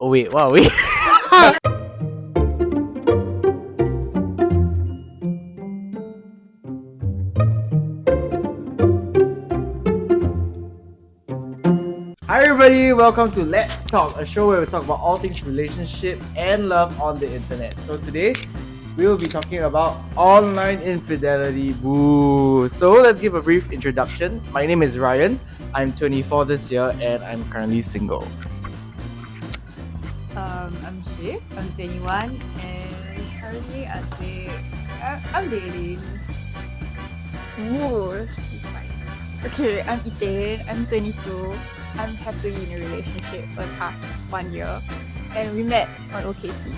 Oh wait, wow, wait. Hi everybody, welcome to Let's Talk, a show where we talk about all things relationship and love on the internet. So today we will be talking about online infidelity. Boo! So let's give a brief introduction. My name is Ryan. I'm 24 this year and I'm currently single. I'm Shiv. I'm 21 and currently I'd say I'm dating. Ooh, that's pretty nice. Okay, I'm Iten. I'm 22. I'm happily in a relationship for the past 1 year and we met on OKC.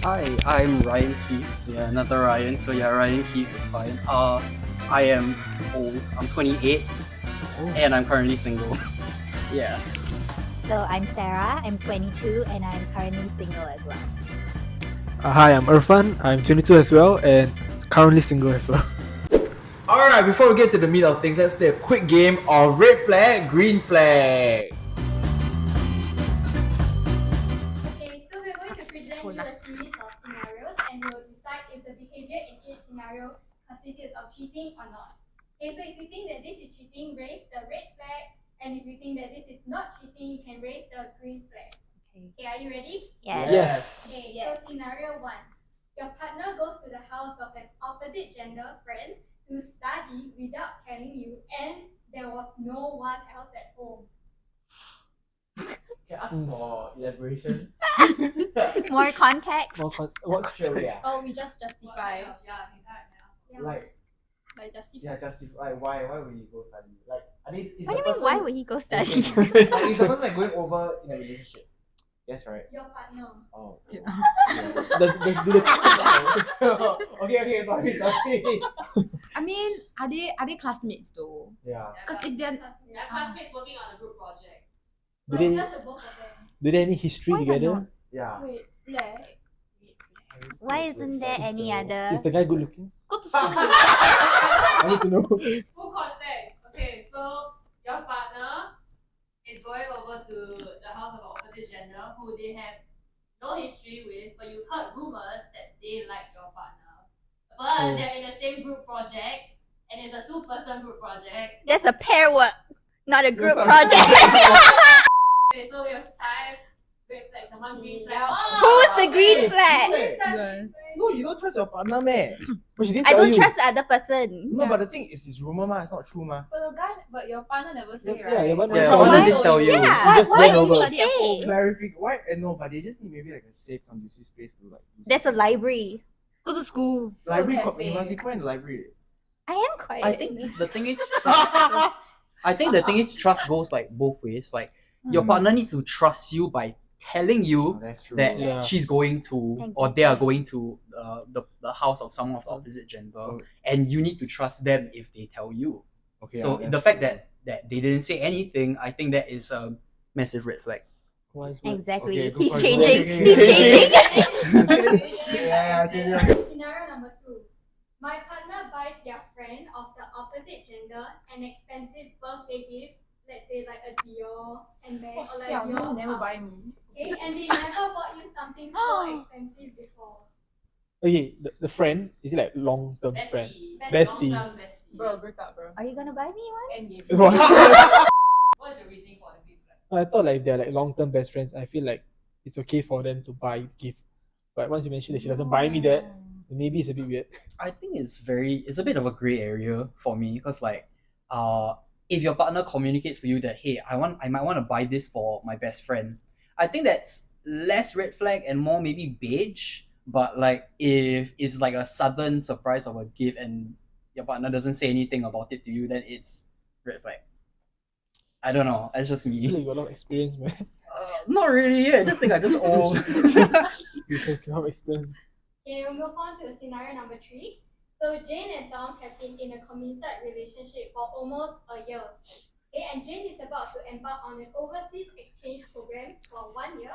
Hi, I'm Ryan Keith. Yeah, another Ryan. So yeah, Ryan Keith is fine. I am old. I'm 28 and I'm currently single. Yeah. So I'm Sarah, I'm 22 and I'm currently single as well. Hi, I'm Irfan. I'm 22 as well and currently single as well. Alright, before we get to the meat of things, let's play a quick game of red flag, green flag. Okay, so we're going to present you a series of scenarios and we'll decide if the behavior in each scenario constitutes of cheating or not. Okay, so if you think that this is cheating, raise the red flag, and if you think that this is not cheating, you can raise the green flag. Okay, are you ready? Yes. Okay, so scenario 1. Your partner goes to the house of an opposite gender friend to study without telling you, and there was no one else at home. Can I ask for elaboration? More context? What Sure, yeah. Oh, we just justify. Like, Justify. justify. Why would he go study? Like, I mean, is What do the you mean, person, why would he go study? like, is the person like going over in a relationship? Yes, right? Your partner. Oh. do the Okay, sorry. I mean, are they classmates though? Yeah. Because if they're My classmates working on a group project. do they Just the both of them. do they any history Why together? not? Yeah. wait, flag. Why isn't there any Is other? the guy good looking? Go to school. I need to know. Full context. Okay, so your partner is going over to the house of the opposite gender who they have no history with, but you've heard rumors that they like your partner. But they're in the same group project, and it's a 2-person group project. There's a pair work, not a group project. Okay, so we have 5 red flags and 1 green flag. Who's the green flag? No, you don't trust your partner, man. But she didn't I tell don't you. trust the other person. No, but the thing is, it's rumor, ma. It's not true, ma. But your partner never say, Yeah, right? your partner Yeah, never one told didn't tell you. Yeah, just what went did over. he say? Clarify. Why? No, but they just need maybe like a safe, conducive space to like. do There's a something. library. Go to school. Library. cafe. You must be quiet in the library. I am quiet. I think the thing is, trust goes like both ways. Like your partner needs to trust you by telling you That's true. that Yeah. she's going to or they are going to the house of someone of the opposite gender, Oh. and you need to trust them if they tell you. Okay. So yeah, the that's fact true. that they didn't say anything, I think that is a massive red flag. Wise words. Exactly. Okay, good He's point. changing. Okay, He's okay. changing. Yeah, change. Scenario number 2. My partner buys their friend of the opposite gender an expensive birthday gift, let's say like a Dior handbag or like Dior never pouch. buy me. Okay, and they never bought you something so expensive before. Okay, the friend, is it like long term friend? Bestie. Bestie. Long-term bestie. Bro, break up, bro. Are you gonna buy me one? End game. What is your reasoning for the green flag? I thought like if they're like long term best friends, I feel like it's okay for them to buy gift. But once you mention that she doesn't buy me that, then maybe it's a bit weird. I think it's a bit of a gray area for me because like if your partner communicates to you that hey I might want to buy this for my best friend, I think that's less red flag and more maybe beige. But like if it's like a sudden surprise of a gift and your partner doesn't say anything about it to you, then it's red flag. I don't know. That's just I feel me. like you got a lot of experience, man. Not really. I just think I'm just old. You have a lot of experience. Okay, we'll move on to scenario number 3. So Jane and Tom have been in a committed relationship for almost a year. Okay, and Jane is about to embark on an overseas exchange program for 1 year,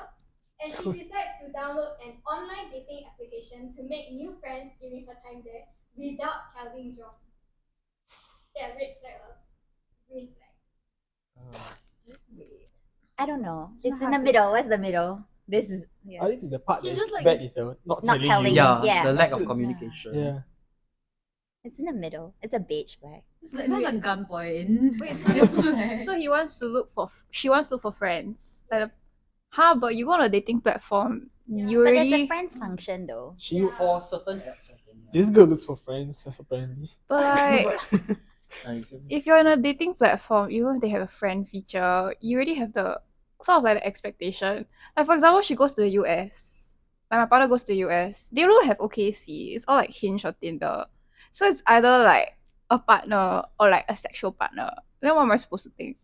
and she decides to download an online dating application to make new friends during her time there without telling John. Yeah, red flag or green flag. I don't know. It's in the middle. What's the middle? This is I think the part She's that's just like- bad is the not Not telling telling. you. Yeah, the lack of Yeah. communication. Yeah. It's in the middle. It's a beige flag. That's a gunpoint. Wait, It's like- So he wants to look for. She wants to look for friends. Like, huh? But you go on a dating platform. You But there's a already. friends function though. She For certain apps, I think. Yeah. this girl looks for friends apparently. But like, if you're on a dating platform, even if they have a friend feature, you already have the sort of like the expectation. Like for example, she goes to the US. Like my partner goes to the US. They don't have OKC. It's all like Hinge or Tinder. So it's either like a partner or like a sexual partner. Then what am I supposed to think?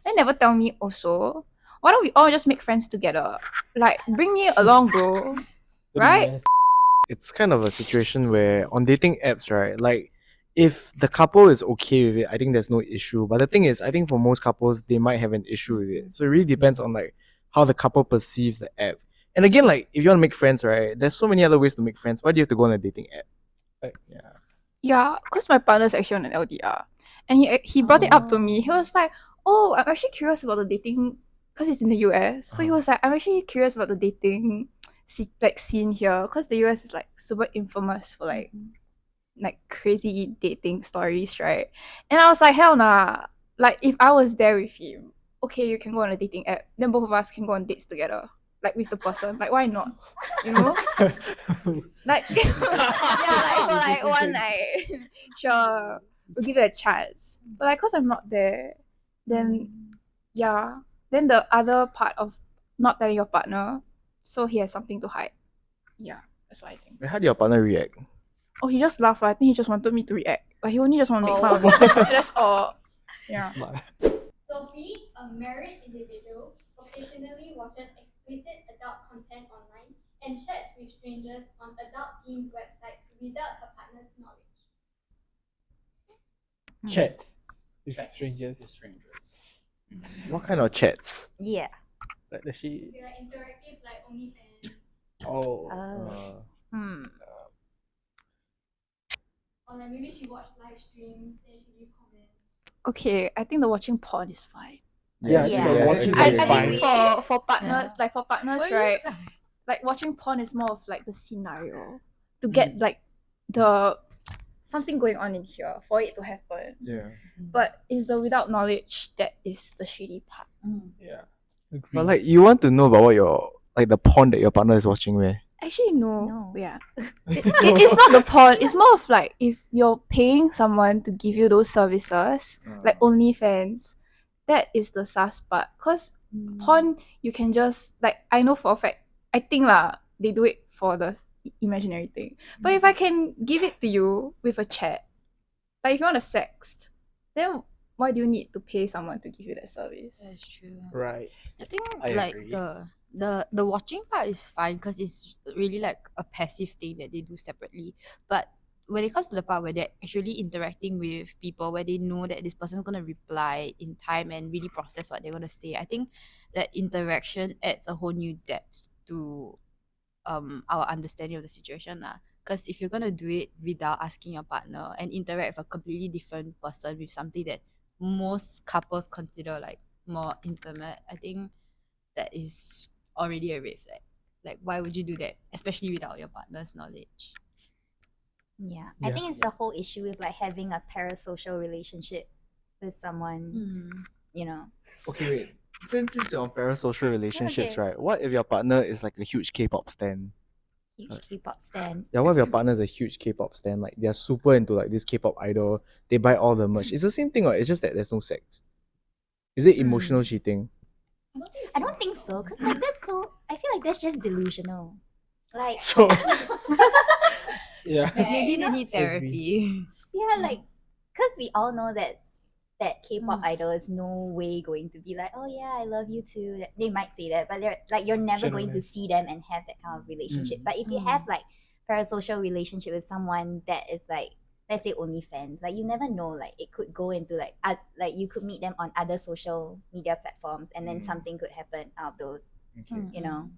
They never tell me also. Why don't we all just make friends together? Like bring me along, bro. Right? Yes. It's kind of a situation where on dating apps, right? Like, if the couple is okay with it, I think there's no issue. But the thing is, I think for most couples, they might have an issue with it. So it really depends on like how the couple perceives the app. And again, like if you want to make friends, right? There's so many other ways to make friends. Why do you have to go on a dating app? Thanks. Yeah, because my partner's actually on an LDR. And he brought it up to me. He was like, oh, I'm actually curious about the dating, because he's in the US. So he was like, I'm actually curious about the dating scene here, because the US is like super infamous for like crazy dating stories, right? And I was like, hell nah. Like if I was there with him, okay, you can go on a dating app. Then both of us can go on dates together. Like with the person. Like why not? You know? Like yeah, like for like one night. Sure. We'll give it a chance. But like cause I'm not there, then yeah. Then the other part of not telling your partner, so he has something to hide. Yeah, that's what I think. How do your partner react? Oh, he just laughed. I think he just wanted me to react. Like he only just want to make fun of me. That's all. Yeah. Smart. Sophie, a married individual, occasionally watches explicit adult content online and chats with strangers on adult-themed websites without her partner's knowledge. Chats with Chats strangers. with strangers. What kind of chats? Yeah. Like does she? They are interactive like OnlyFans, Oh. Oh. Hmm. or like maybe she watched live streams and she leave comments. Okay, I think the watching porn is fine. Yeah, Yeah. the watching I is think fine. for partners, Yeah. like for partners, Why you right? say? Like watching porn is more of like the scenario to get like the something going on in here for it to happen. Yeah. But it's the without knowledge that is the shitty part. Yeah. Agree. But like you want to know about what your like the porn that your partner is watching where? Actually, no. No. Yeah. It's not the porn. It's more of like if you're paying someone to give you those services, like OnlyFans, that is the sus part. Cause porn, you can just like I know for a fact. I think lah they do it for the imaginary thing. But if I can give it to you with a chat, like if you want to sext, then why do you need to pay someone to give you that service? That's true. Right. I think I like agree. the watching part is fine because it's really like a passive thing that they do separately. But when it comes to the part where they're actually interacting with people, where they know that this person's gonna reply in time and really process what they're gonna say, I think that interaction adds a whole new depth to our understanding of the situation lah. Because if you're gonna do it without asking your partner and interact with a completely different person with something that most couples consider like more intimate, I think that is already a red flag. Like why would you do that, especially without your partner's knowledge? Yeah. I Yeah. think it's the whole issue with like having a parasocial relationship with someone, you know. Okay, wait. Since you're on parasocial relationships, Okay. right? What if your partner is like a huge K-pop stan? Huge K-pop stan. Yeah, what if your partner is a huge K-pop stan? Like they're super into like this K-pop idol. They buy all the merch. It's the same thing, right? It's just that there's no sex. Is it emotional cheating? I don't think so, cause like that's so. I feel like that's just delusional. Like So yeah. Like maybe you they know? need therapy. yeah, like cause we all know that K-pop idol is no way going to be like, oh yeah, I love you too. They might say that, but they're like you're never going to Generalize. see them and have that kind of relationship. But if you have like parasocial relationship with someone that is like, let's say OnlyFans, like you never know, like it could go into like like you could meet them on other social media platforms and then something could happen out of those, you know.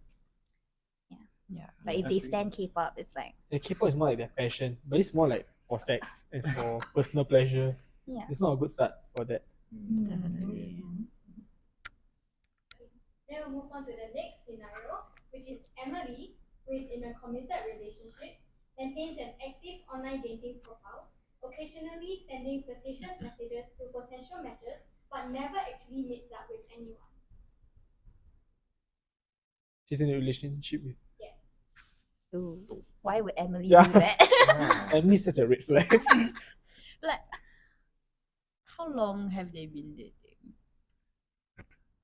Yeah. But if they stand K-pop, it's like Yeah, K-pop is more like their passion, but it's more like for sex and for personal pleasure. yeah. It's not a good start for that. Definitely. Then we'll move on to the next scenario, which is Emily, who is in a committed relationship, maintains an active online dating profile, occasionally sending flirtatious messages to potential matches, but never actually meets up with anyone. She's in a relationship with. Yes. Ooh, why would Emily Yeah. do that? Emily's such a red flag. Like, how long have they been dating?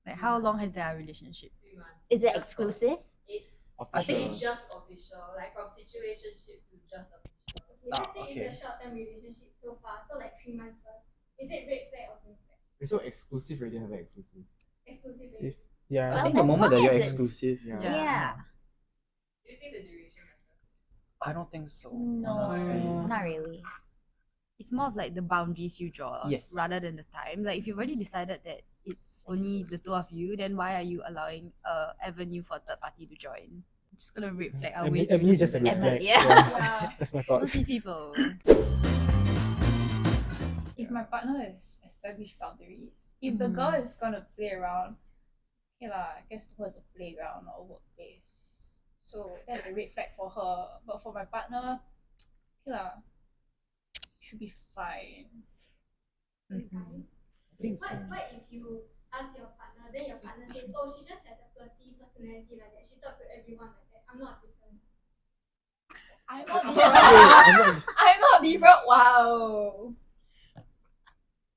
Like, how long has their relationship? 3 months. Is it Just exclusive? It's I think it's just official, like from situationship to just official. Okay, let's say okay. it's a short-term relationship so far, so like 3 months first. Is it red flag or green flag? It's so exclusive already have an exclusive. Exclusive Safe. rate. Yeah. I Well, think the as moment that long you're as it's- exclusive, Yeah. Yeah. Do you think the duration matters? I don't think so. No. honestly. Not really. It's more of like the boundaries you draw Yes. rather than the time. Like, if you've already decided that it's only the two of you, then why are you allowing a avenue for a third party to join? I'm just gonna red flag our way through Emily's this just a red event. flag. Yeah. Yeah. That's my thoughts. Nosy people. If my partner has established boundaries, if the girl is gonna play around, okay lah, I guess towards a playground or workplace. So that's a red flag for her. But for my partner, okay lah, should be fine. Mhm. I think so. What if you ask your partner, then your partner says, oh, she just has a flirty personality like that. She talks to everyone like that. I'm not different. I'm not different. I'm not different. Wow.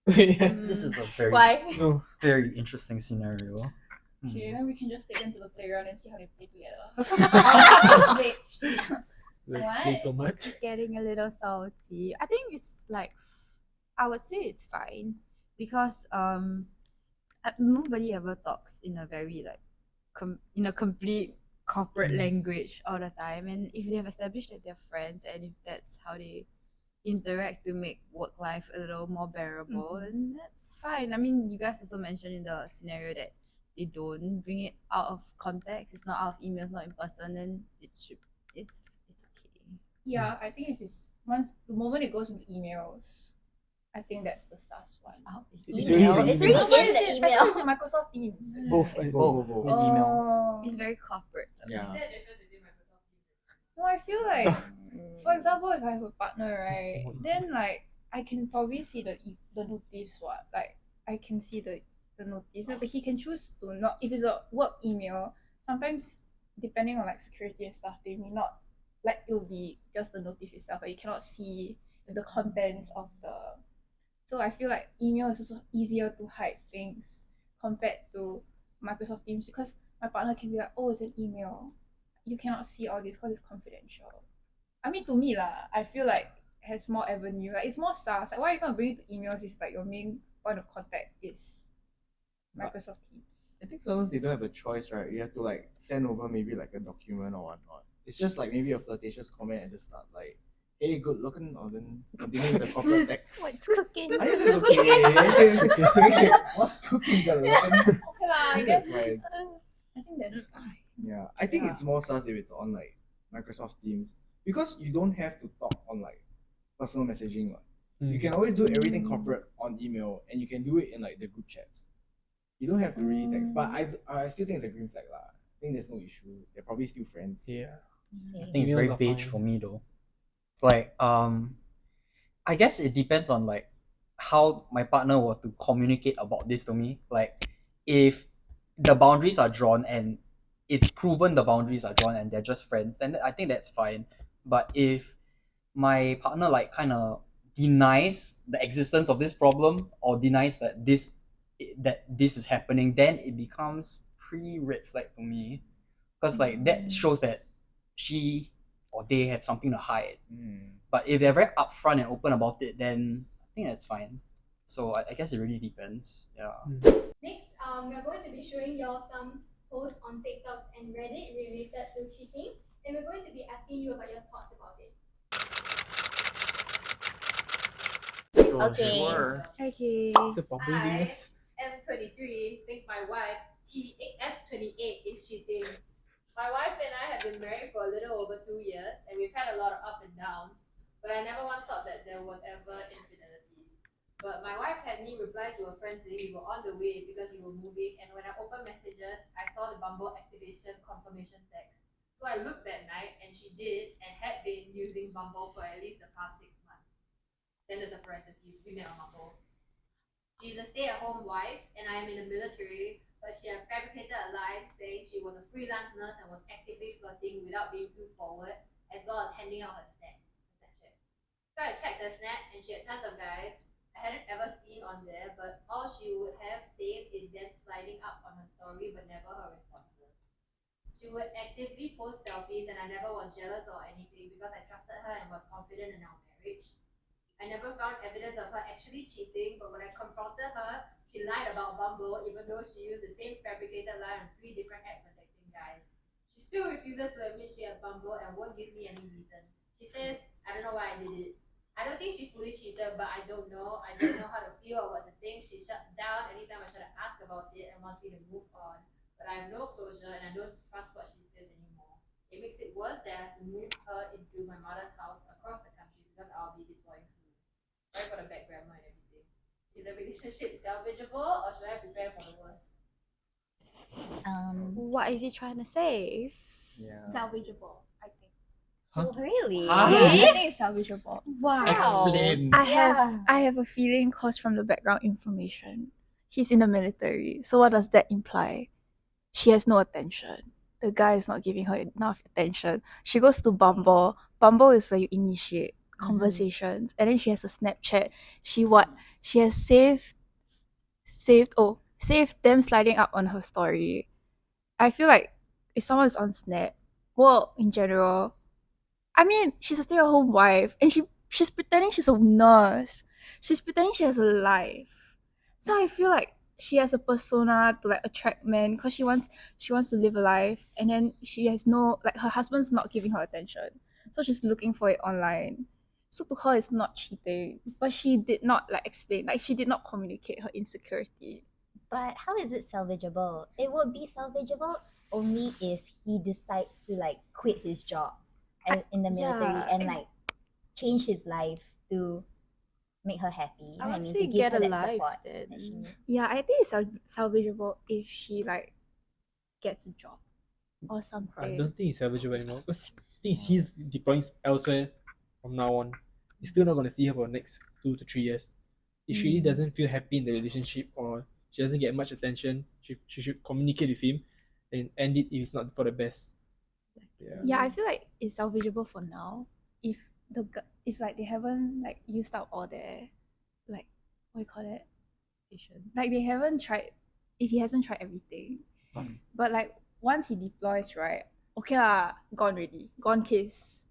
This is a very Why? No. very interesting scenario. Okay, then we can just take them to the playground and see how they play together. Wait. They What? play so much. It's getting a little salty. I think it's like, I would say it's fine because nobody ever talks in a very like in a complete corporate language all the time, and if they have established that they're friends and if that's how they interact to make work life a little more bearable, then that's fine. I mean, you guys also mentioned in the scenario that they don't bring it out of context, it's not out of emails, not in person, then it's okay. Yeah, I think it is once the moment it goes into emails, I think that's the sus one. It's Email. already It's in the already email. in the I thought email. it's in Microsoft Teams. Both. Both. Both. With emails. Oh. It's very corporate. Yeah. Is there a difference between Microsoft Teams? No, I feel like, for example, if I have a partner, right, then like I can probably see the notice what, like I can see the notice, but he can choose to not. If it's a work email, sometimes depending on like security and stuff, they may not like it will be just the notice itself, like you cannot see the contents of the. So I feel like email is also easier to hide things compared to Microsoft Teams because my partner can be like, oh, it's an email. You cannot see all this because it's confidential. I mean, to me lah, I feel like it has more avenue. Like it's more SaaS. Like why are you gonna bring it to emails if like your main point of contact is Microsoft Teams? I think sometimes they don't have a choice, right? You have to like send over maybe like a document or whatnot. It's just like maybe a flirtatious comment at the start, like, hey, good looking, or then continue with the corporate text. What's cooking? I think that's okay. What's cooking, girl? Okay lah, I guess. Fine. I think that's fine. Yeah, I think Yeah. it's more sus if it's on like Microsoft Teams because you don't have to talk on like personal messaging. What. You can always do everything corporate on email, and you can do it in like the group chats. You don't have to really text, but I still think it's a green flag lah. I think there's no issue. They're probably still friends. Yeah. I think it's very Emails are beige fine. for me though. Like I guess it depends on like how my partner were to communicate about this to me. Like if the boundaries are drawn and it's proven the boundaries are drawn and they're just friends, then I think that's fine. But if my partner like kind of denies the existence of this problem or denies that this is happening, then it becomes pretty red flag to me because like that shows that she or they have something to hide. But if they're very upfront and open about it, then I think that's fine. So I guess it really depends. Yeah. Next, we're going to be showing you all some posts on TikToks and Reddit related to cheating, and we're going to be asking you about your thoughts about it. Okay. Sure. Okay. It's the popular I ones. am 23, think my wife, F28, is cheating. My wife and I have been married for a little over 2 years, and we've had a lot of ups and downs, but I never once thought that there was ever infidelity. But my wife had me reply to a friend saying we were on the way because we were moving, and when I opened messages, I saw the Bumble activation confirmation text. So I looked that night, and she did and had been using Bumble for at least the past 6 months. Then there's a parenthesis, we met on Bumble. She's a stay-at-home wife, and I am in the military, but she had fabricated a lie saying she was a freelance nurse and was actively flirting without being too forward, as well as handing out her Snapchat. So I checked her Snap, and she had tons of guys I hadn't ever seen on there, but all she would have saved is them sliding up on her story, but never her responses. She would actively post selfies, and I never was jealous or anything because I trusted her and was confident in our marriage. I never found evidence of her actually cheating, but when I confronted her, she lied about Bumble, even though she used the same fabricated lie on 3 different apps when texting guys. She still refuses to admit she had Bumble and won't give me any reason. She says, I don't know why I did it. I don't think she fully cheated, but I don't know. I don't know how to feel or what to think. She shuts down anytime I try to ask about it and wants me to move on. But I have no closure and I don't trust what she says anymore. It makes it worse that I have to move her into my mother's house across the country because I'll be deploying soon. Sorry for the bad grammar and everything. Is a relationship salvageable or should I prepare for the worst? What is he trying to say? Yeah. Salvageable, I think. Huh? Really? Huh? Yeah, Really? I think it's salvageable. Wow. Explain. I have a feeling cause from the background information. He's in the military. So what does that imply? She has no attention. The guy is not giving her enough attention. She goes to Bumble. Bumble is where you initiate conversations. And then she has a Snapchat. She has saved them sliding up on her story. I feel like if someone is on Snap, well, in general, I mean, she's a stay-at-home wife, and she's pretending she's a nurse. She's pretending she has a life. So I feel like she has a persona to like attract men because she wants to live a life, and then she has no like her husband's not giving her attention, so she's looking for it online. So to her, it's not cheating, but she did not like explain, like she did not communicate her insecurity. But how is it salvageable? It would be salvageable only if he decides to like quit his job in the military yeah, and like change his life to make her happy. You know I what I would mean? say To give get her a that life support then. that she needs. Yeah, I think it's salvageable if she like gets a job or something. I don't think it's salvageable anymore because the thing is he's deploying elsewhere from now on. He's still not going to see her for the next 2 to 3 years. If she really doesn't feel happy in the relationship or she doesn't get much attention, she should communicate with him and end it if it's not for the best. Yeah, I feel like it's salvageable for now. If if like they haven't like used up all their like what you call it, Patience. like they haven't tried. If he hasn't tried everything, but like once he deploys, right? Okay lah, gone already, gone case.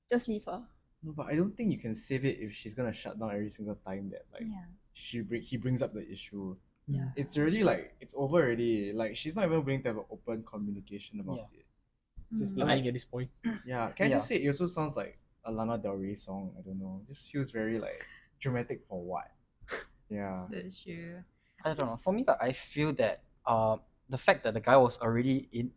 Just leave her. No, but I don't think you can save it if she's gonna shut down every single time that like Yeah. he brings up the issue. Yeah. It's already like it's over already. Like she's not even willing to have an open communication about Yeah. it. Just lying at this point. Yeah, can I just say it also sounds like a Lana Del Rey song? I don't know. Just feels very like dramatic for what? Yeah. That's true. I don't know. For me, I feel that the fact that the guy was already in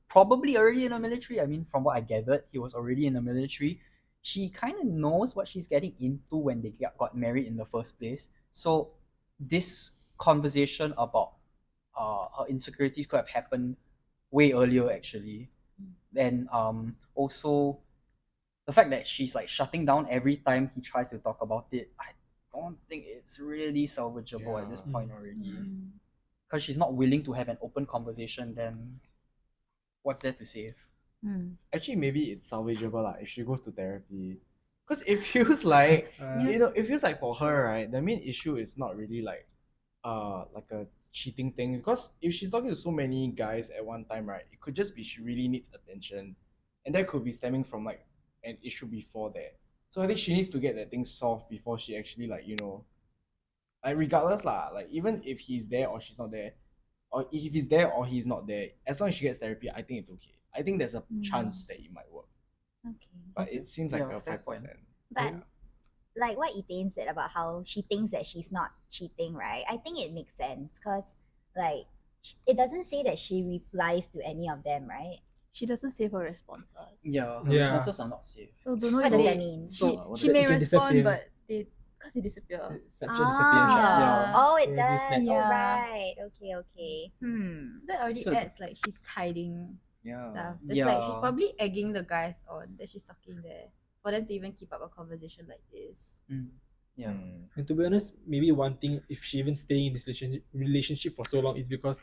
probably already in the military. I mean, from what I gathered, he was already in the military. She kind of knows what she's getting into when they got married in the first place. So this conversation about her insecurities could have happened way earlier actually. And also the fact that she's like shutting down every time he tries to talk about it, I don't think it's really salvageable at this Yeah. point already. Because she's not willing to have an open conversation, then what's there to save? Actually, maybe it's salvageable lah if she goes to therapy. Because it feels like it feels like for her, right, the main issue is not really like a cheating thing. Because if she's talking to so many guys at one time, right, it could just be she really needs attention. And that could be stemming from like an issue before that. So I think she needs to get that thing solved before she actually like, like regardless lah, like even if he's there or she's not there, or if he's there or he's not there, as long as she gets therapy, I think it's okay. I think there's a chance that it might work. Okay. But it seems like Yeah, a fair 5%. point. But like what Ethane said about how she thinks that she's not cheating, right? I think it makes sense because like it doesn't say that she replies to any of them, right? She doesn't save her responses. Yeah, her Yeah. responses are not safe. So don't know What if does they, that mean? She, what she does may it- It can respond, disappear. but because he disappeared. Snapchat disappears. Yeah. Oh, it Yeah, does. these snaps. Oh, Yeah. right. Okay. So that already So- adds like she's hiding Yeah. stuff. There's like she's Yeah. probably egging the guys on that she's talking there for them to even keep up a conversation like this. Yeah. Mm. And to be honest, maybe one thing, if she even staying in this relationship for so long, is because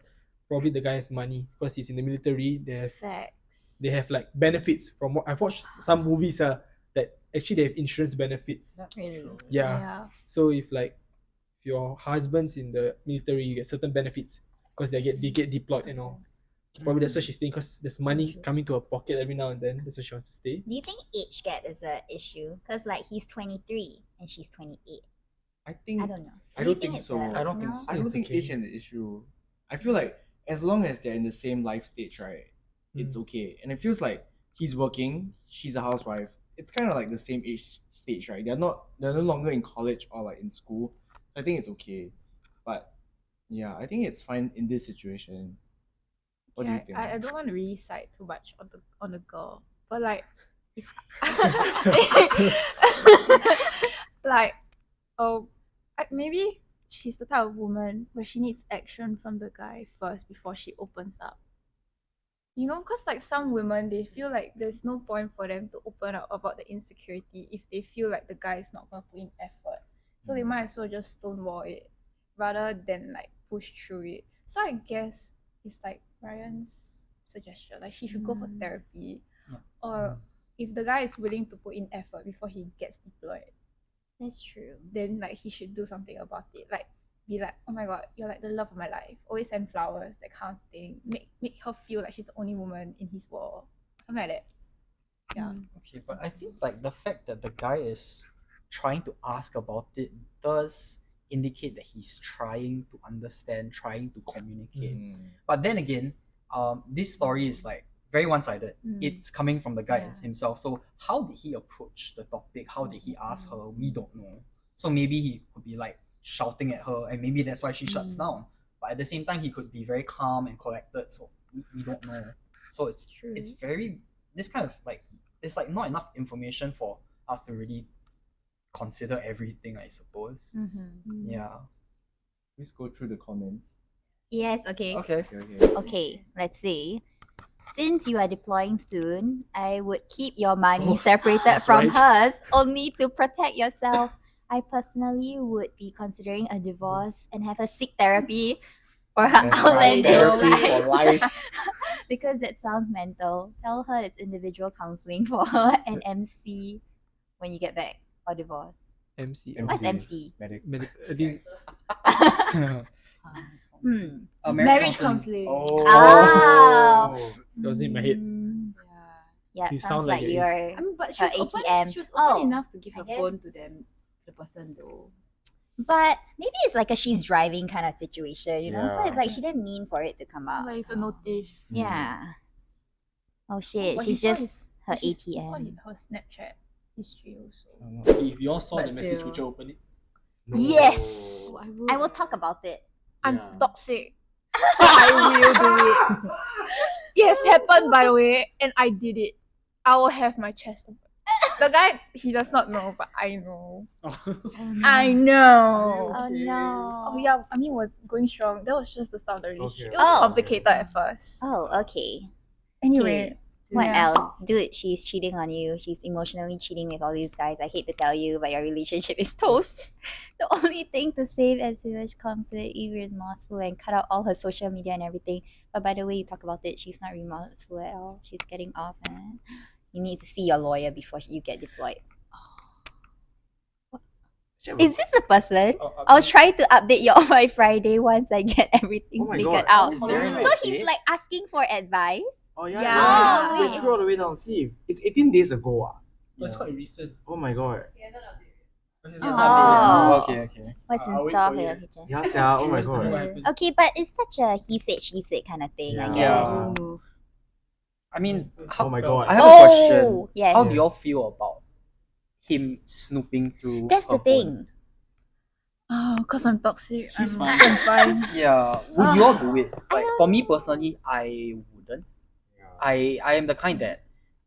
probably the guy has money because he's in the military. Facts. They have like benefits. From what I've watched some movies that actually they have insurance benefits. Really? Yeah. So if your husband's in the military, you get certain benefits because they get deployed and all. Probably that's why she's staying because there's money coming to her pocket every now and then. That's why she wants to stay. Do you think age gap is an issue? Because like he's 23 and she's 28. I think I don't know. I Do you don't think it's so. a- I don't think no? so. I don't It's think okay. age is an issue. I feel like as long as they're in the same life stage, right, it's okay. And it feels like he's working, she's a housewife. It's kind of like the same age stage, right? They're no longer in college or like in school. I think it's okay. But yeah, I think it's fine in this situation. What do you think? I don't want to really side too much on the girl, but like, if like, maybe she's the type of woman where she needs action from the guy first before she opens up. You know, because like some women, they feel like there's no point for them to open up about the insecurity if they feel like the guy is not gonna put in effort. So they might as well just stonewall it rather than like push through it. So I guess it's like Ryan's suggestion, like she should go for therapy, or if the guy is willing to put in effort before he gets deployed, That's true. then like he should do something about it. Like be like, oh my god, you're like the love of my life. Always send flowers, that kind of thing. Make her feel like she's the only woman in his world. Something like that. Yeah. Okay, but I think like the fact that the guy is trying to ask about it does indicate that he's trying to understand, trying to communicate. But then again, this story is like very one-sided. It's coming from the guy himself. So how did he approach the topic? How did he ask her? We don't know. So maybe he could be like shouting at her, and maybe that's why she shuts down. But at the same time, he could be very calm and collected. So we don't know. So it's very this kind of like there's like not enough information for us to really consider everything, I suppose. Yeah. Let's go through the comments. Yes, okay. Okay. Okay, let's see. Since you are deploying soon, I would keep your money separated from hers only to protect yourself. I personally would be considering a divorce and have a sick therapy for her That's right, outlandish therapy for life. life. Because that sounds mental. Tell her it's individual counseling for her and MC when you get back or divorce. MC. What's MC? Medic. I think Marriage counseling. Oh. Ah. that was in my head. Yeah, You sounds sound like like you are. I mean, but she Her was open. ATM. She was open Oh, enough to give I her guess- phone to them, the person though. But maybe it's like a she's driving kind of situation, you know? So Yeah. it's like she didn't mean for it to come out. Like it's a notif. Yeah. Oh shit, But she's he saw just her he saw ATM. her Snapchat history also. If you all saw But the message, still. would you open it? Yes! Oh, I will talk about it. I'm Yeah. toxic. So I will do it. Yes, happened by the way, and I did it. I will have my chest open. The guy, he does not know, but I know. I know. Oh no. Oh yeah, I mean we're going strong. That was just the start of the relationship. Okay. It was Oh. complicated at first. Oh, okay. Anyway, What yeah. else? Dude, she's cheating on you. She's emotionally cheating with all these guys. I hate to tell you, but your relationship is toast. The only thing to save as she was completely remorseful and cut out all her social media and everything. But by the way you talk about it, she's not remorseful at all. She's getting off, and you need to see your lawyer before you get deployed. Is this a person? I'll try to update you on my Friday once I get everything Oh my figured God. out. Is there an So update? he's like asking for advice. Oh yeah. Yeah. Oh, Wait, wait. scroll all the way down. See, it's 18 days ago. But it's quite recent. Oh my god. Oh. Okay, okay. What's I'll in wait store for for you. your future? Yeah, sia. Oh my Curious to know what god. happens. Okay, but it's such a he said, she said kind of thing, I Yeah. guess. Yeah. I mean, how, Oh my god. I have a question. Oh, yes. How do y'all feel about him snooping through? That's her the thing. Oh, cause I'm toxic. She's I'm fine. fine. phone? Yeah. Would you all do it? Like for me personally, I wouldn't. I am the kind that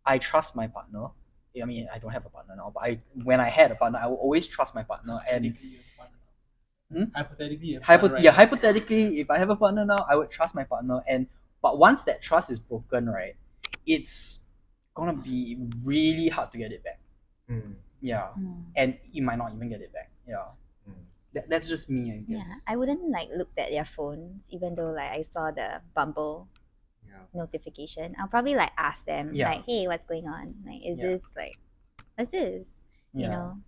I trust my partner. I mean, I don't have a partner now, but when I had a partner, I would always trust my partner. And Hypothetically, you have a partner now. Hmm? Hypothetically, you have a partner right yeah, now. hypothetically, if I have a partner now, I would trust my partner. But once that trust is broken, right, it's gonna be really hard to get it back. Yeah, and you might not even get it back. Yeah, that's just me, I guess. Yeah, I wouldn't like looked at their phones even though like I saw the Bumble notification. I'll probably like ask them Yeah. like, hey, what's going on? Like, is Yeah. this like, what's this? You Yeah. know?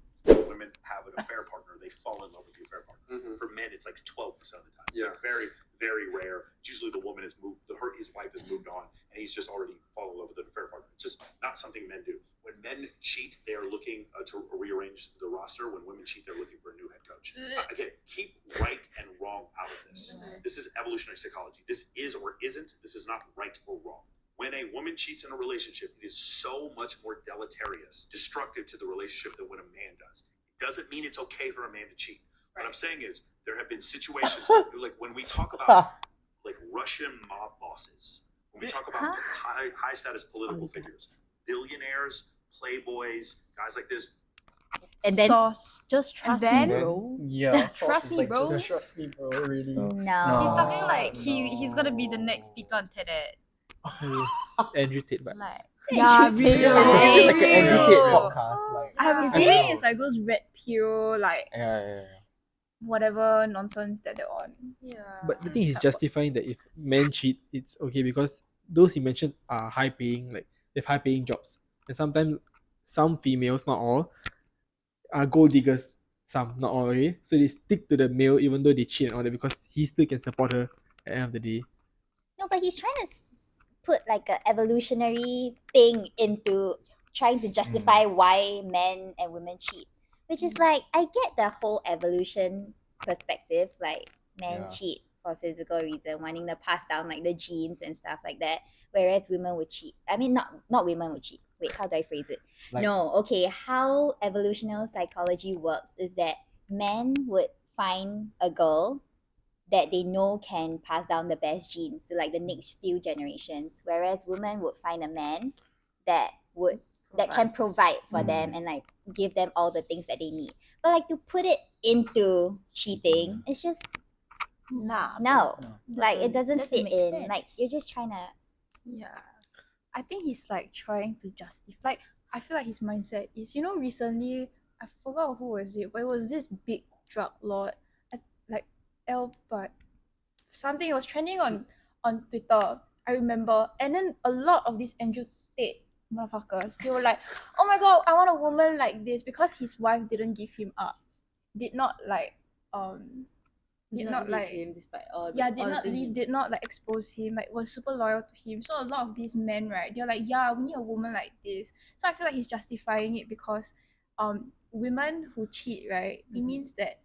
Women have an affair partner, they fall in love with the affair partner. For men, it's like 12% of the time. It's like very, very rare. It's usually the woman has moved, his wife has moved on, and he's just already fallen in love with an affair partner. It's just not something men do. When men cheat, they are looking to rearrange the roster. When women cheat, they're looking for a new head coach. Again, keep right and wrong out of this. This is evolutionary psychology. This is or isn't. This is not right or wrong. When a woman cheats in a relationship, it is so much more deleterious, destructive to the relationship than when a man does. It doesn't mean it's okay for a man to cheat. What I'm saying is there have been situations like when we talk about like Russian mob bosses, when we talk about high status political figures, billionaires, playboys, guys like this. And then Sauce, just trust me, then- bro. Yeah, Trust me, bro. Just trust me, bro. Really. no. He's talking like no. he's gonna be the next speaker on TED. Andrew Tate vibes. Like Yeah, really. Is it like an Andrew Tate Real. podcast? Like, I have a I feeling don't know. it's like those red pill, like yeah. whatever nonsense that they're on. yeah. But the thing is justifying that if men cheat, it's okay because those he mentioned are high paying, like they have high paying jobs. And sometimes some females, not all, are gold diggers. Some, not all, okay? So they stick to the male even though they cheat and all that because he still can support her at the end of the day. No, but he's trying to put like a evolutionary thing into trying to justify why men and women cheat, which is like I get the whole evolution perspective, like men Yeah. cheat for physical reason, wanting to pass down like the genes and stuff like that, whereas women would cheat. I mean, not women would cheat. Wait, how do I phrase it? Like- No, okay. How evolutionary psychology works is that men would find a girl that they know can pass down the best genes to like the next few generations, whereas women would find a man that can provide for them and like give them all the things that they need. But like to put it into cheating, it's just Nah. no. No. Like it doesn't fit make in. sense. Like you're just trying to Yeah. I think he's like trying to justify. Like, I feel like his mindset is, recently, I forgot who was it, but it was this big drug lord, like but something. It was trending on Twitter. I remember, and then a lot of these Andrew Tate motherfuckers, they were like, "Oh my god, I want a woman like this," because his wife didn't give him up, did not like did not like him despite all the did not leave, did not like expose him, like was super loyal to him. So a lot of these men, right, they're like, yeah, we need a woman like this. So I feel like he's justifying it because women who cheat, right, it means that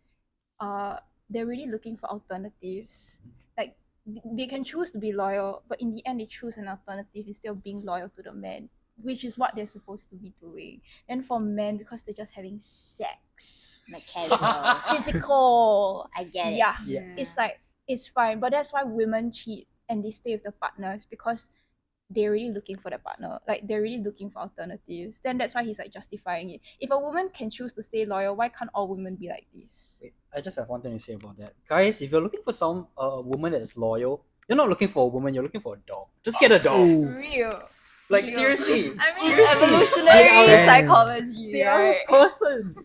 they're really looking for alternatives. Like they can choose to be loyal, but in the end they choose an alternative instead of being loyal to the man, which is what they're supposed to be doing. And for men, because they're just having sex, mechanical. physical, I get it. yeah, Yeah. it's like it's fine. But that's why women cheat and they stay with the partners, because they're really looking for the partner, like they're really looking for alternatives. Then that's why he's like justifying it. If a woman can choose to stay loyal, why can't all women be like this? Wait, I just have one thing to say about that, guys. If you're looking for some woman that is loyal, you're not looking for a woman. You're looking for a dog. Just get a dog. Real. Like real. seriously. I mean, seriously. evolutionary Damn. psychology, They are right? a person.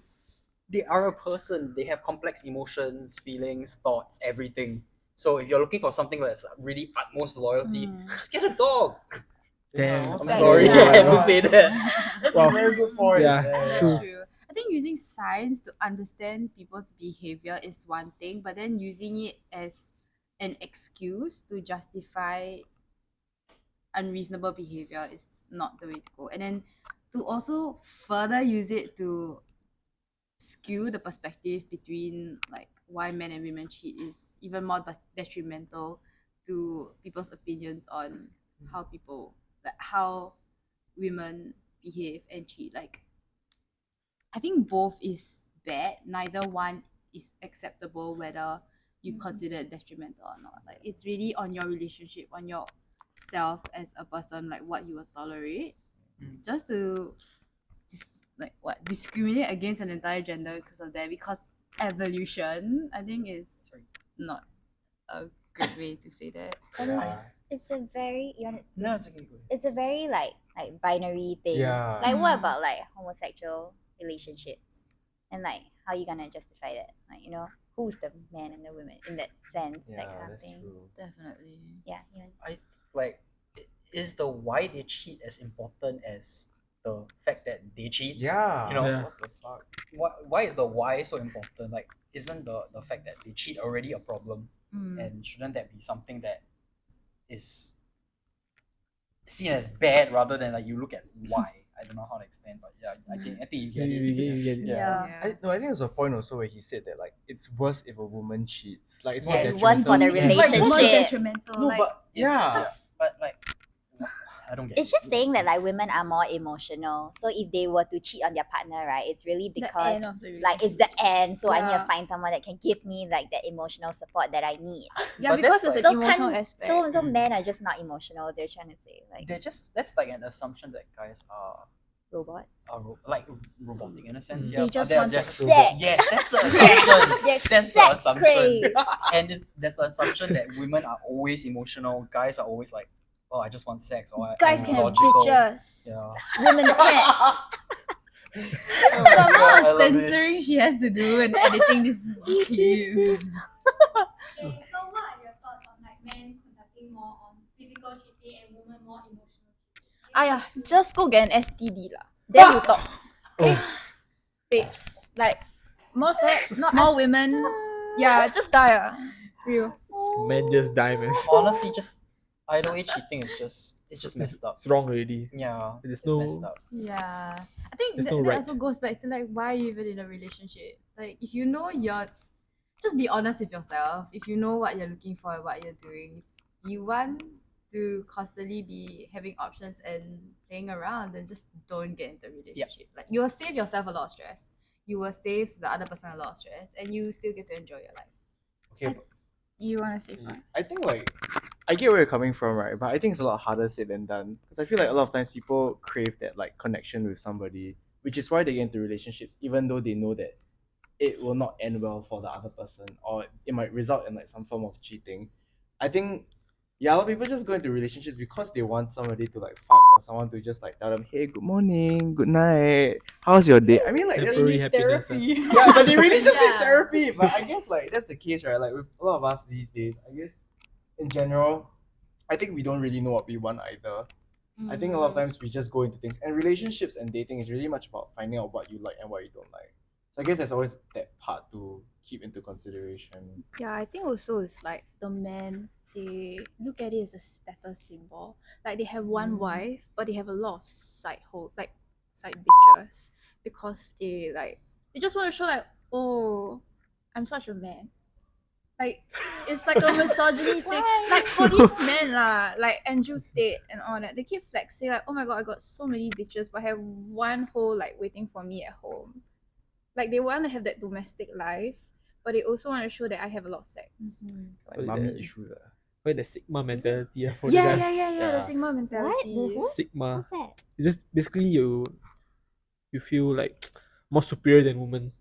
They are a person. They have complex emotions, feelings, thoughts, everything. So if you're looking for something that's really utmost loyalty, just get a dog. Damn. I'm Fair sorry, enough. I had to say that. That's Wow. a very good point. Yeah, That's true. true. I think using science to understand people's behavior is one thing, but then using it as an excuse to justify unreasonable behavior is not the way to go. And then to also further use it to skew the perspective between like why men and women cheat is even more detrimental to people's opinions on how people like how women behave and cheat. Like I think both is bad. Neither one is acceptable whether you consider it detrimental or not. Like it's really on your relationship, on yourself as a person, like what you will tolerate. Just to discriminate against an entire gender because of that, because evolution, I think, is not a good way to say that. And Yeah. it's a very No, it's okay. Go ahead. it's a very like binary thing. Yeah. Like what Mm. about like homosexual relationships? And like how you gonna justify that? Like, you know, who's the man and the woman in that sense, that Yeah, kind of that's thing. true. Definitely. Yeah, yeah. Like, is the why they cheat as important as the fact that they cheat? Yeah. You know, Yeah. What the fuck? why is the why so important? Like, isn't the fact that they cheat already a problem? Mm. And shouldn't that be something that is seen as bad rather than like you look at why? I don't know how to explain, but yeah, I think you get it. You get it. Yeah. Yeah. I think there's a point also where he said that like it's worse if a woman cheats. Like it's Yeah, more it's worse for the detrimental. Like, it's more relationship. detrimental. No, like, but yeah. But like, I don't get It's it. just saying that like women are more emotional. So if they were to cheat on their partner, right, it's really The because end of the like it's the end. So I need to Yeah. find someone that can give me like that emotional support that I need. Yeah, But because that's it's like- an emotional can't- aspect. so men are just not emotional. They're trying to say like that's like an assumption that guys are robots. like robotic in a sense. Mm. Yeah, They but just they're want just sex. Yes, that's the assumption. They're That's the sex assumption. craves. And there's the assumption that women are always emotional. Guys are always like, oh, I just want sex. Or Guys I'm can have logical. bitches. Yeah. Women can't. Oh my the God, I amount of love censoring she has to do and editing this clip. Okay, so what are your thoughts on like men conducting more on physical cheating and women more emotional cheating? Aya, just go get an STD lah. Then you talk. Okay? Babes. Like, more sex, more women. Yeah, just die ah. Real. Men just die, man. Honestly, just either way, cheating is just messed up. It's wrong already. Yeah, There's it's no- messed up. Yeah. I think There's that, no that right. also goes back to like why you even in a relationship. Like if you know you're just be honest with yourself. If you know what you're looking for and what you're doing, if you want to constantly be having options and playing around, then just don't get into a relationship. Like you will save yourself a lot of stress. You will save the other person a lot of stress, and you still get to enjoy your life. Okay, but You wanna say first? I think like I get where you're coming from, right? But I think it's a lot harder said than done because I feel like a lot of times people crave that like connection with somebody, which is why they get into relationships, even though they know that it will not end well for the other person or it might result in like some form of cheating. I think yeah, a lot of people just go into relationships because they want somebody to like fuck or someone to just like tell them, hey, good morning, good night, how's your day? I mean, like that's Temporary happiness. yeah, but they really just need Yeah. therapy. But I guess like that's the case, right? Like with a lot of us these days, I guess in general, I think we don't really know what we want either. I think a lot of times we just go into things, and relationships and dating is really much about finding out what you like and what you don't like. So I guess there's always that part to keep into consideration. Yeah, I think also it's like the men, they look at it as a status symbol. Like they have one wife, but they have a lot of side bitches because they just want to show like, oh, I'm such a man. Like it's like a misogyny thing. Like for these men lah, like Andrew Tate and all that, they keep flexing like, oh my god, I got so many bitches, but I have one whole like waiting for me at home. Like they want to have that domestic life, but they also want to show that I have a lot of sex. Like But mommy the- issues. Quite the Sigma mentality for Yeah, the yeah, guys. yeah, yeah, the Yeah. Sigma mentality. What? Sigma. What's that? It's just basically you feel like more superior than women.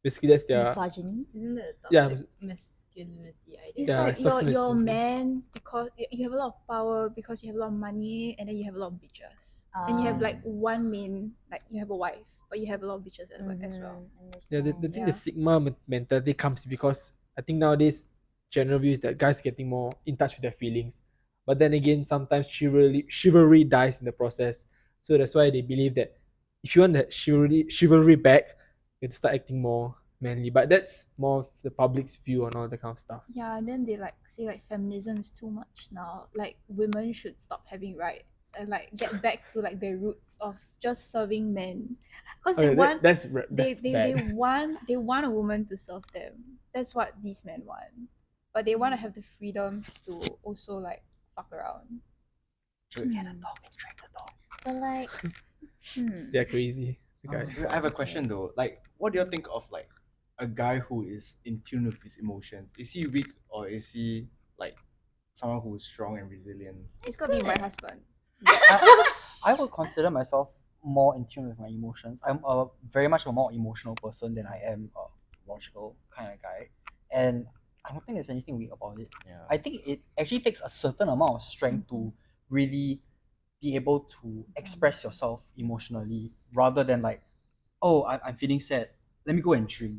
Basically that's their Misogyny. Isn't that a Yeah, toxic masculinity idea? It's Yeah, like it's you're toxic you're a masculinity. man because you have a lot of power because you have a lot of money and then you have a lot of bitches. And you have like one main, like you have a wife, but you have a lot of bitches as well. Yeah, the thing Yeah. the Sigma mentality comes because I think nowadays general view is that guys are getting more in touch with their feelings. But then again, sometimes chivalry dies in the process. So that's why they believe that if you want that chivalry back, you have to start acting more manly. But that's more of the public's view on all that kind of stuff. Yeah, and then they like say like feminism is too much now. Like women should stop having rights and like get back to like their roots of just serving men. Because they Okay, want that's they bad. want a woman to serve them. That's what these men want. But they want to have the freedom to also like fuck around. Just get a dog and drag the dog. But like, They're crazy. The guy. I have a question though. Like, what do you think of like a guy who is in tune with his emotions? Is he weak or is he like someone who is strong and resilient? It's gonna be my husband. I would consider myself more in tune with my emotions. I'm very much a more emotional person than I am a logical kind of guy, and I don't think there's anything weak about it. Yeah. I think it actually takes a certain amount of strength to really be able to express yourself emotionally, rather than like, oh, I'm feeling sad. Let me go and drink.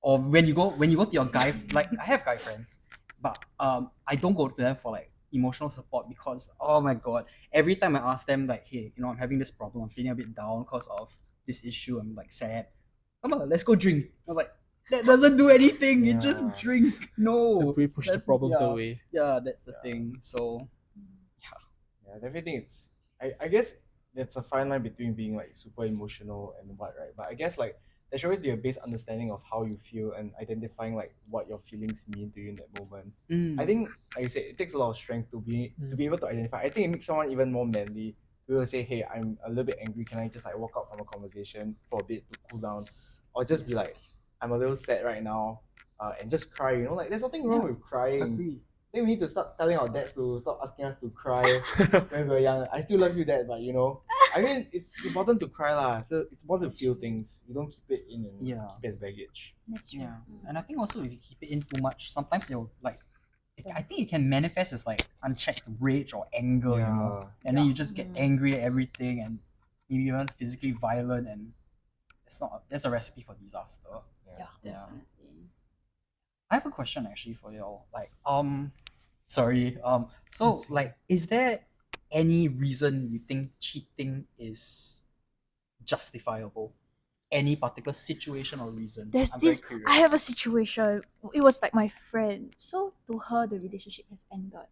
Or when you go to your guy, like I have guy friends, but I don't go to them for like emotional support, because oh my god, every time I ask them like, hey, I'm having this problem, I'm feeling a bit down because of this issue, I'm like sad. Come on, let's go drink. I'm like, that doesn't do anything. You just Yeah. drink. No, Temporarily push the that's- problems yeah, away. Yeah, that's the thing. So Yeah, definitely. I guess there's a fine line between being like super emotional and what, right? But I guess like there should always be a base understanding of how you feel and identifying like what your feelings mean to you in that moment. I think, like you said, it takes a lot of strength to be able to identify. I think it makes someone even more manly to be able to say, hey, I'm a little bit angry. Can I just like walk out from a conversation for a bit to cool down, or just be like, I'm a little sad right now, and just cry. Like there's nothing wrong with crying. agree. I think we need to start telling our dads to stop asking us to cry when we were young. I still love you, dad, but I mean, it's important to cry lah. So it's important to feel things. You don't keep it in and Yeah. keep it as baggage. That's true. Yeah, and I think also if you keep it in too much, sometimes it'll like, I think it can manifest as like unchecked rage or anger, and then you just get angry at everything and maybe even physically violent, and that's a recipe for disaster. Yeah. Definitely. I have a question actually for y'all. Like, sorry, so like, is there any reason you think cheating is justifiable? Any particular situation or reason? There's I'm very this. curious. I have a situation. It was like my friend. So to her, the relationship has ended.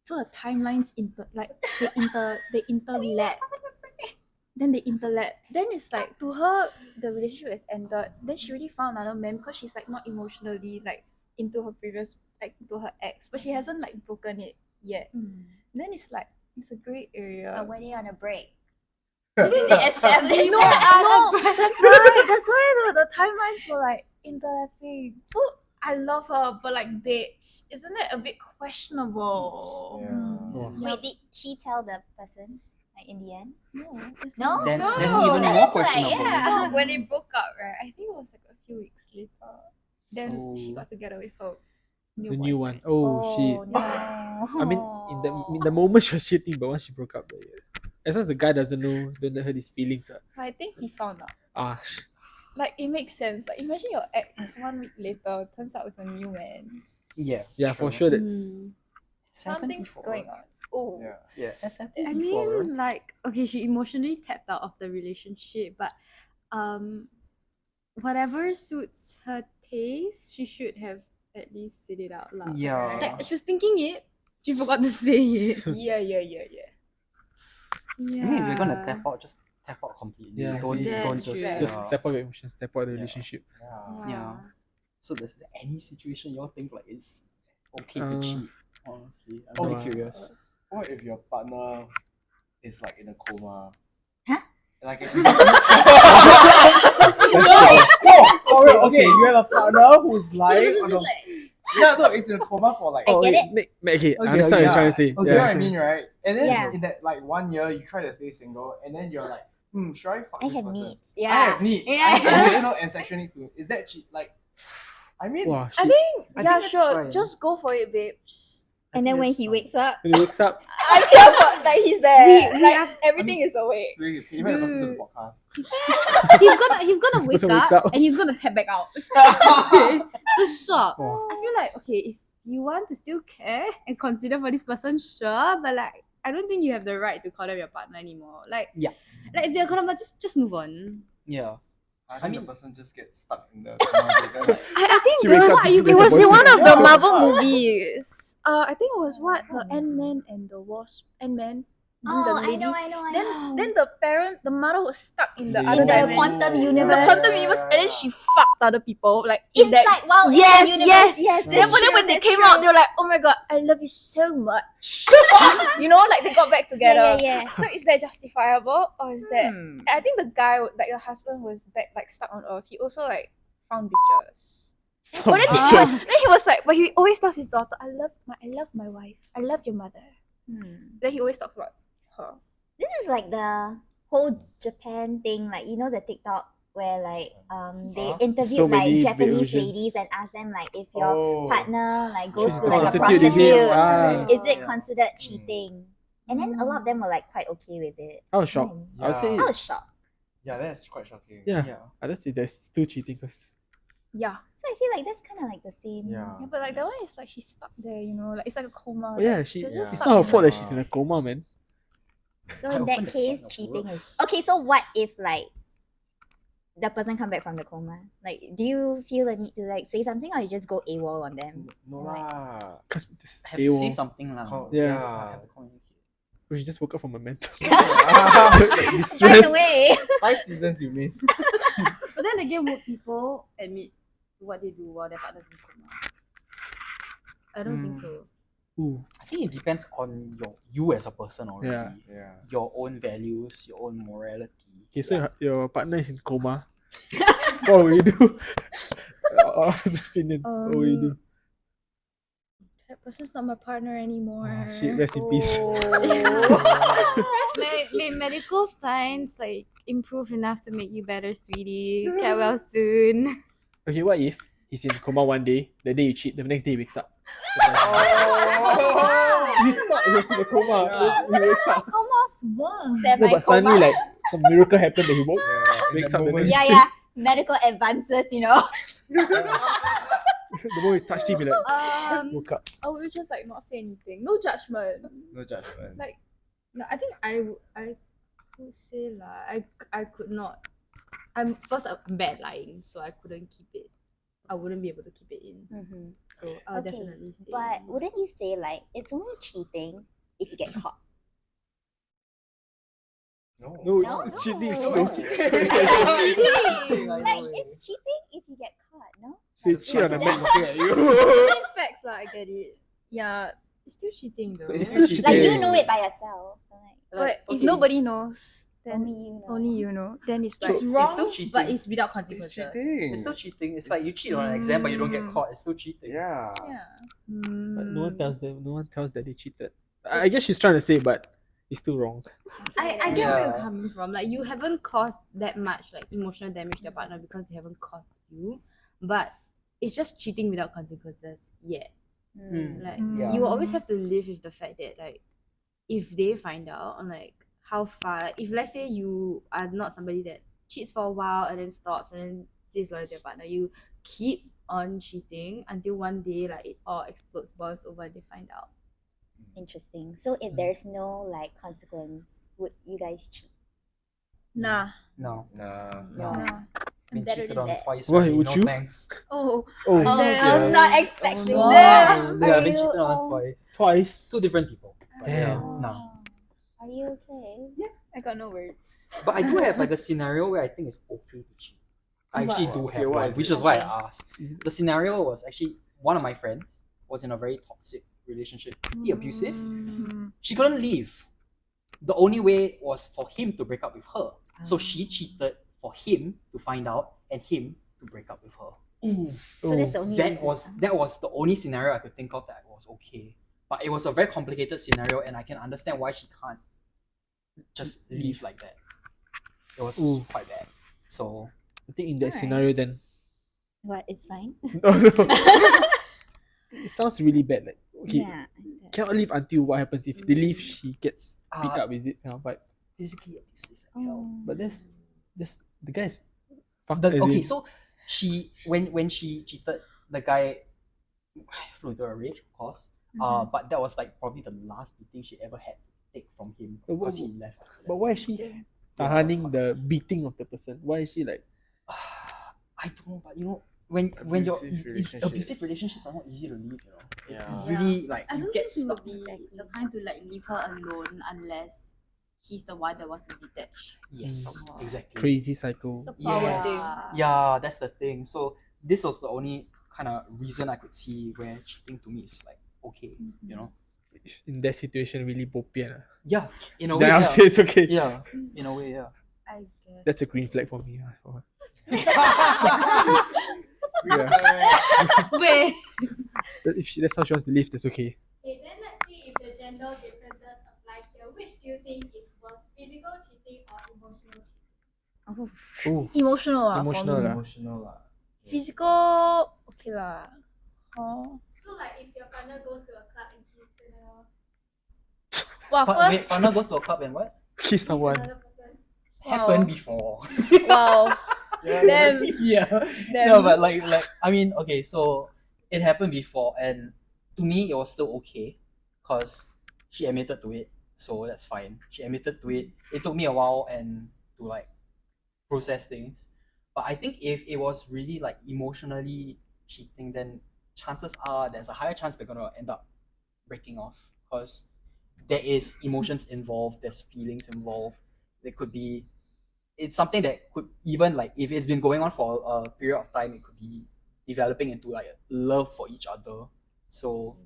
So the timelines they interlap. Then they interlap. Then it's like to her, the relationship has ended. Then she already found another man because she's like not emotionally like into her previous, like into her ex, but she hasn't like broken it yet. Then it's like it's a great area. Or were they on a break? Did they establish No, that? that's why the timelines were like interlapping. So I love her, but like babes, isn't it a bit questionable? Wait, did she tell the person like in the end? No, it's No? not. Then No. that's even That's more like, questionable. yeah. So when they broke up, right? I think it was like a few weeks later. Then she got together with her The new one. boyfriend. Oh, shit. no. I mean, in the moment she was cheating, but once she broke up, as long as the guy doesn't know, don't hurt his feelings. But I think he found out. Sh- Like it makes sense. Like imagine your ex 1 week later turns out with a new man. Yeah, yeah, for sure. That's Something's going on. Oh, Yeah, I mean, like, okay, she emotionally tapped out of the relationship, but whatever suits her taste, she should have at least said it out loud. Yeah. Like, she was thinking it, she forgot to say it. yeah. I mean, if you're gonna tap out, just tap out completely. Yeah. Don't That's just true. just tap out your emotions, tap out the relationship. Yeah. So there's any situation y'all think like is okay to Uh, cheat? Honestly, I'm Oh, really wow. curious. Or if your partner is like in a coma. Huh? Like okay, you have a partner who's lying on a... Yeah, no, it's in a coma for like... I get it. Okay, Okay, I understand what you're trying to say. You know what I mean, right? And then Yeah. in that like 1 year, you try to stay single, and then you're like, should I fuck I this have person? needs. I Yeah. have needs. I Yeah. have emotional and sexual needs too. Is that cheat? Like, I mean, Wow, I shit. think I yeah, think that's sure. fine. Just go for it, babes. And then when he wakes up, When he wakes up, I feel for, like he's there. We like are- everything is awake. really, you might listen to the Dude. podcast. he's gonna wake person wakes up up. and he's gonna tap back out. Just stop. Wow. I feel like, okay, if you want to still care and consider for this person, sure, but like, I don't think you have the right to call them your partner anymore. Like, Yeah. like if they're gonna just move on. Yeah. I think mean- the person just gets stuck in the coma. Then, like, I think She there wake was, up to it the was in one of boyfriend. the Yeah. Marvel movies. I think it was what the Ant-Man and the Wasp. Ant-Man. oh, the I lady. know, I know. Then the mother was stuck in the In other the dimension. quantum The universe. quantum universe, and then she fucked other people like in that. Inside, wow, in Yes, the universe. yes. That's Then true, when they that's came true. out, they were like, "Oh my god, I love you so much." Like they got back together. Yeah. So is that justifiable, or is that? Hmm. I think the guy, like the husband, was back like stuck on Earth. He also like found bitches. But then he was like, but he always tells his daughter, I love my wife. I love your mother." Then he always talks about her. This is like the whole Japan thing, like you know the TikTok where like they Huh? interviewed So like many Japanese versions. ladies and asked them like if your Oh. partner like goes Yeah. to like a Prostitute, is prostitute, it? Ah. is it Yeah. considered cheating? And then a lot of them were like quite okay with it. I was shocked. And I would say I was it's- shocked. Yeah, that's quite shocking. Yeah. I don't see there's still cheating because Yeah. So I feel like that's kind of like the same. Yeah. Yeah, but like that one is like she's stuck there, you know, like it's like a coma. yeah, like, she they're Yeah. just it's stuck not her in fault that- that she's in a coma, man. So I in opened that the case, can of cheating is worms. okay. So what if like the person come back from the coma? Like, do you feel the need to like say something, or you just go AWOL on them? No Like- lah. Just I have to say AWOL. something lah. Yeah. I have to communicate. Or she just woke up from a mental. By Distress. the way, 5 seasons you missed. But then again, would people admit what they do while their partner's in coma? I don't think so. Ooh. I think it depends on you as a person already. Yeah. Yeah. Your own values, your own morality. Okay, so your partner is in coma. What will you do? What's your opinion? What will you do? That person's not my partner anymore. Oh, shit, rest in peace. May medical science like improve enough to make you better, sweetie. Get well soon. Okay, what if he's in coma one day, the day you cheat, the next day he wakes up? He thought he was in a coma. He wakes up. almost worse. No, but suddenly like some miracle happened that he woke, wakes up the next Yeah, day. yeah. Medical advances, you know. The moment we touched him, he like woke up. I would just like not say anything. No judgment. No judgment. Like No, I think I would say I could not. I'm bad at lying, so I couldn't keep it. I wouldn't be able to keep it in. So I'll Okay, definitely say. but wouldn't you say like it's only cheating if you get caught? No. No, No? it's cheating. No. No. Like it's cheating if you get caught, no? So you cheat on a man That's- looking at you. facts lah, I get it. Yeah. It's still cheating though. It's still cheating. Like you know it by yourself. Like, But if nobody knows, then only you know. only you know. Then it's So- like It's wrong, still cheating. but it's without It's consequences. cheating. It's still cheating. It's like you cheat on an exam, but you don't get Mm. caught. It's still cheating. Yeah. yeah. But no one tells them. No one tells that they cheated. I guess she's trying to say, but it's still wrong. I get where Yeah. you're coming from. Like you haven't caused that much like emotional damage to your partner because they haven't caught you, but it's just cheating without consequences. Yeah, Mm. like Yeah. you will always have to live with the fact that like if they find out on like how far, like, if let's say you are not somebody that cheats for a while and then stops and then stays loyal to your partner, you keep on cheating until one day like it all explodes, boils over, and they find out. Interesting. So if there's no like consequence, would you guys cheat? Nah. No. Nah. No. Nah. Been better cheated than on that. twice. Why, already, would no you? thanks. Oh. Oh, Then- I was not expecting Oh, that. Yeah, Are I've been you- cheated on oh. twice. twice. Two different people. But yeah, Damn. no. Are you okay? I got no words. But I do have like a scenario where I think it's okay to cheat. I actually do Okay, have what one, is which it? is why Okay. I asked. The scenario was actually one of my friends was in a very toxic relationship, pretty abusive. Mm. She couldn't leave. The only way was for him to break up with her. So she cheated for him to find out and him to break up with her. So that's the only That reason. was the only scenario I could think of that was okay. But it was a very complicated scenario, and I can understand why she can't just leave like that. It was Ooh. quite bad. So I think in that Alright. scenario, then What? It's fine. it sounds really bad. Like okay, Yeah. cannot leave until what happens if they leave, she gets beat Uh, up. Is it? But physically abusive. as hell. but that's the guy's fucked up. Okay, so she when she cheated, the guy flew into a rage, of course. But that was like probably the last beating she ever had to take from him But what- because he left. after that. but why is she tahaning the beating of the person? Why is she like? I don't know, but you know, when you're Abusive abusive relationships are not easy to leave. You know, it's Yeah. really like I you don't get think he stuck. would be the kind to like leave her alone unless he's the one that wants to detach. Yes, exactly. Crazy psycho. Power Yes. thing. Yeah, that's the thing. So this was the only kind of reason I could see where cheating to me is like okay, you know. In that situation, really bopian. Yeah, in a way. Then I'll Yeah. say it's okay. Yeah, in a way, yeah. I guess. That's a green flag for me. For her. Wait. But if that's how she wants to live, that's okay. Okay, then let's see if the gender differences apply here. Which do you think is worse, physical cheating or emotional Ooh, Emotional lah Emotional for me. lah. emotional lah. Physical, okay lah. Oh. So like if your partner goes to a club and he's gonna Wow, Wait, first. partner goes to a club and what? Kiss someone. another person. Happened before. Wow. Damn. Yeah. Damn. No, but like I mean, okay, so it happened before, and to me it was still okay, cause she admitted to it, so that's fine. She admitted to it. It took me a while and to like process things, but I think if it was really like emotionally cheating, then chances are there's a higher chance we're gonna end up breaking off, cause there is emotions involved, there's feelings involved. There could be it's something that could even like if it's been going on for a period of time, it could be developing into like love for each other. So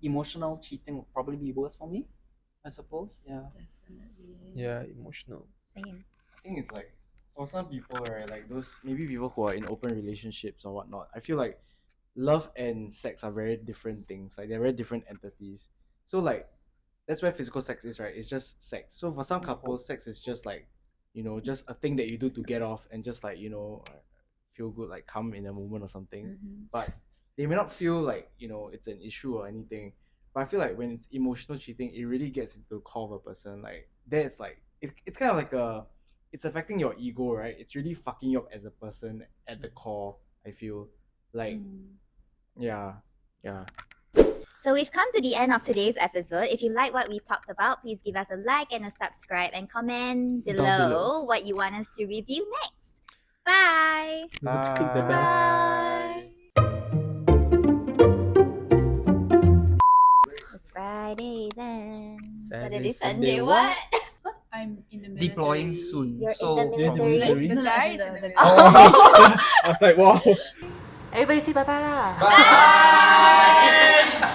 emotional cheating would probably be worse for me, I suppose. Yeah. Definitely. Yeah, emotional. Same. I think it's like for some people, right? Like those maybe people who are in open relationships or whatnot. I feel like love and sex are very different things. Like they're very different entities. So like that's where physical sex is, right? It's just sex. So for some couples, sex is just like, just a thing that you do to get off and just like, feel good, like come in a moment or something. But they may not feel like, it's an issue or anything. But I feel like when it's emotional cheating, it really gets into the core of a person. Like that's like it's kind of like it's affecting your ego, right? It's really fucking you up as a person at the core. I feel like, yeah. So we've come to the end of today's episode. If you like what we talked about, please give us a like and a subscribe and comment Down below, below. what you want us to review next. Bye. Remember to click the bell. Bye. It's Friday then. Saturday, Sunday, Sunday, what? Because I'm in the military. Deploying soon. You're so in the military? military? No, like, as in the I was like, wow. Everybody say bye-bye lah. Bye.